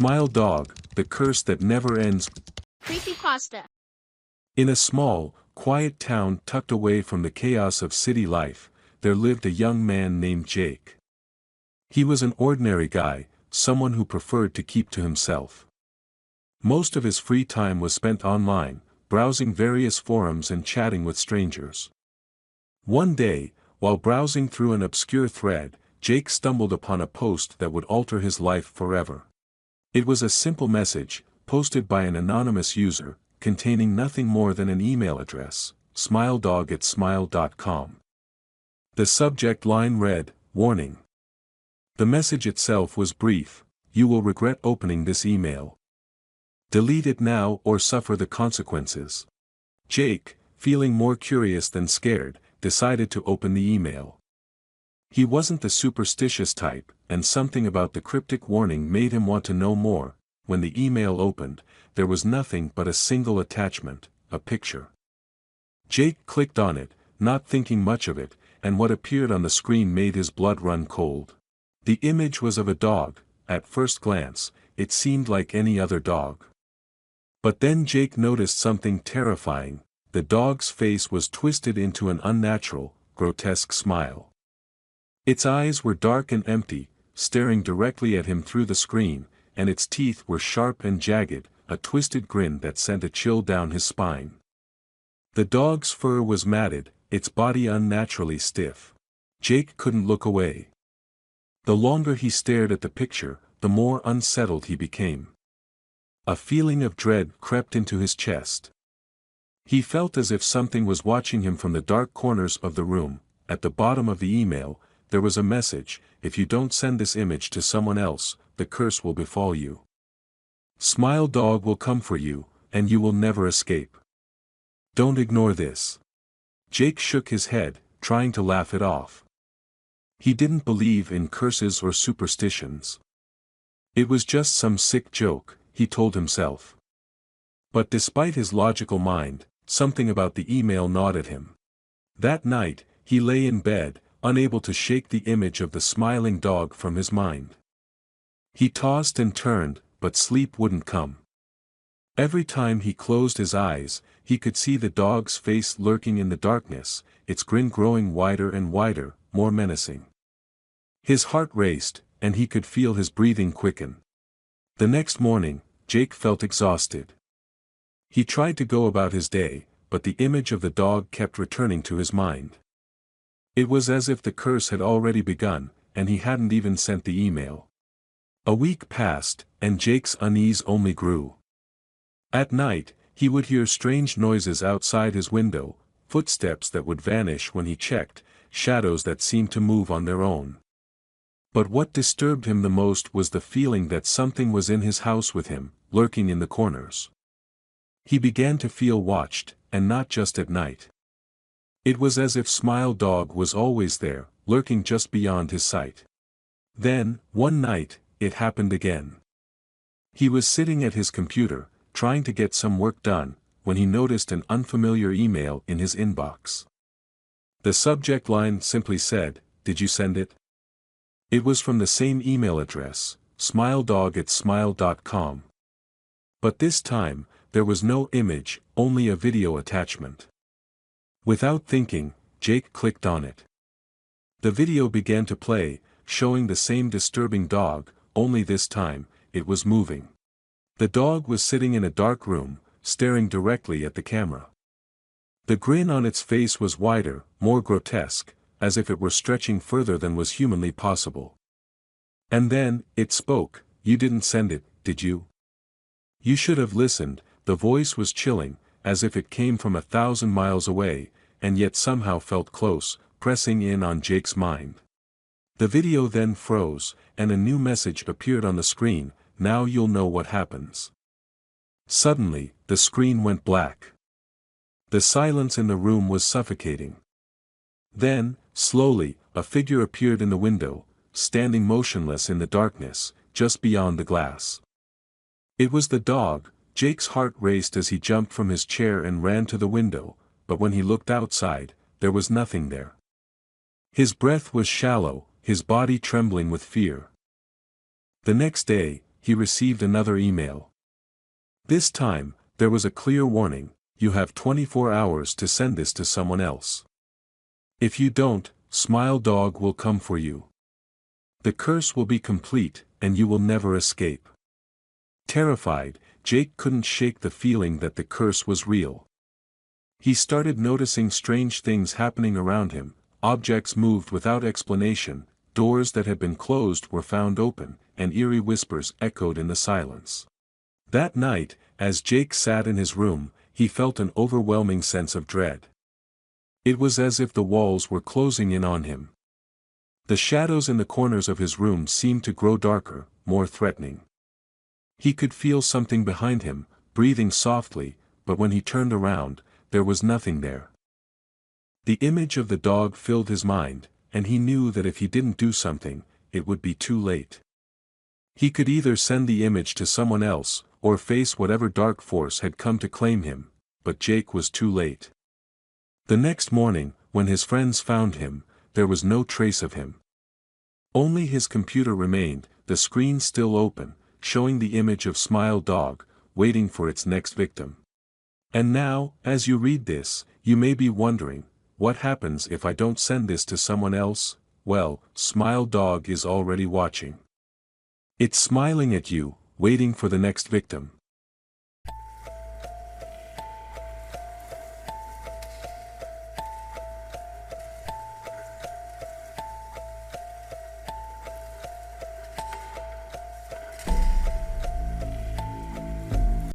Smile Dog, the curse that never ends. Creepypasta. In a small, quiet town tucked away from the chaos of city life, there lived a young man named Jake. He was an ordinary guy, someone who preferred to keep to himself. Most of his free time was spent online, browsing various forums and chatting with strangers. One day, while browsing through an obscure thread, Jake stumbled upon a post that would alter his life forever. It was a simple message, posted by an anonymous user, containing nothing more than an email address, smiledog@smile.com. The subject line read, "Warning." The message itself was brief: "You will regret opening this email. Delete it now or suffer the consequences." Jake, feeling more curious than scared, decided to open the email. He wasn't the superstitious type, and something about the cryptic warning made him want to know more. When the email opened, there was nothing but a single attachment, a picture. Jake clicked on it, not thinking much of it, and what appeared on the screen made his blood run cold. The image was of a dog. At first glance, it seemed like any other dog. But then Jake noticed something terrifying. The dog's face was twisted into an unnatural, grotesque smile. Its eyes were dark and empty, staring directly at him through the screen, and its teeth were sharp and jagged, a twisted grin that sent a chill down his spine. The dog's fur was matted, its body unnaturally stiff. Jake couldn't look away. The longer he stared at the picture, the more unsettled he became. A feeling of dread crept into his chest. He felt as if something was watching him from the dark corners of the room. At the bottom of the email, there was a message: "If you don't send this image to someone else, the curse will befall you. Smile Dog will come for you, and you will never escape. Don't ignore this." Jake shook his head, trying to laugh it off. He didn't believe in curses or superstitions. It was just some sick joke, he told himself. But despite his logical mind, something about the email gnawed at him. That night, he lay in bed, unable to shake the image of the smiling dog from his mind. He tossed and turned, but sleep wouldn't come. Every time he closed his eyes, he could see the dog's face lurking in the darkness, its grin growing wider and wider, more menacing. His heart raced, and he could feel his breathing quicken. The next morning, Jake felt exhausted. He tried to go about his day, but the image of the dog kept returning to his mind. It was as if the curse had already begun, and he hadn't even sent the email. A week passed, and Jake's unease only grew. At night, he would hear strange noises outside his window, footsteps that would vanish when he checked, shadows that seemed to move on their own. But what disturbed him the most was the feeling that something was in his house with him, lurking in the corners. He began to feel watched, and not just at night. It was as if Smile Dog was always there, lurking just beyond his sight. Then, one night, it happened again. He was sitting at his computer, trying to get some work done, when he noticed an unfamiliar email in his inbox. The subject line simply said, "Did you send it?" It was from the same email address, smiledog@smile.com. But this time, there was no image, only a video attachment. Without thinking, Jake clicked on it. The video began to play, showing the same disturbing dog, only this time, it was moving. The dog was sitting in a dark room, staring directly at the camera. The grin on its face was wider, more grotesque, as if it were stretching further than was humanly possible. And then, it spoke. "You didn't send it, did you? You should have listened." The voice was chilling, as if it came from 1,000 miles away, and yet somehow felt close, pressing in on Jake's mind. The video then froze, and a new message appeared on the screen: "Now you'll know what happens." Suddenly, the screen went black. The silence in the room was suffocating. Then, slowly, a figure appeared in the window, standing motionless in the darkness, just beyond the glass. It was the dog. Jake's heart raced as he jumped from his chair and ran to the window, but when he looked outside, there was nothing there. His breath was shallow, his body trembling with fear. The next day, he received another email. This time, there was a clear warning: you have 24 hours to send this to someone else. If you don't, Smile Dog will come for you. The curse will be complete, and you will never escape. Terrified, Jake couldn't shake the feeling that the curse was real. He started noticing strange things happening around him. Objects moved without explanation, doors that had been closed were found open, and eerie whispers echoed in the silence. That night, as Jake sat in his room, he felt an overwhelming sense of dread. It was as if the walls were closing in on him. The shadows in the corners of his room seemed to grow darker, more threatening. He could feel something behind him, breathing softly, but when he turned around, there was nothing there. The image of the dog filled his mind, and he knew that if he didn't do something, it would be too late. He could either send the image to someone else, or face whatever dark force had come to claim him, but Jake was too late. The next morning, when his friends found him, there was no trace of him. Only his computer remained, the screen still open, showing the image of Smile Dog, waiting for its next victim. And now, as you read this, you may be wondering, what happens if I don't send this to someone else? Well, Smile Dog is already watching. It's smiling at you, waiting for the next victim.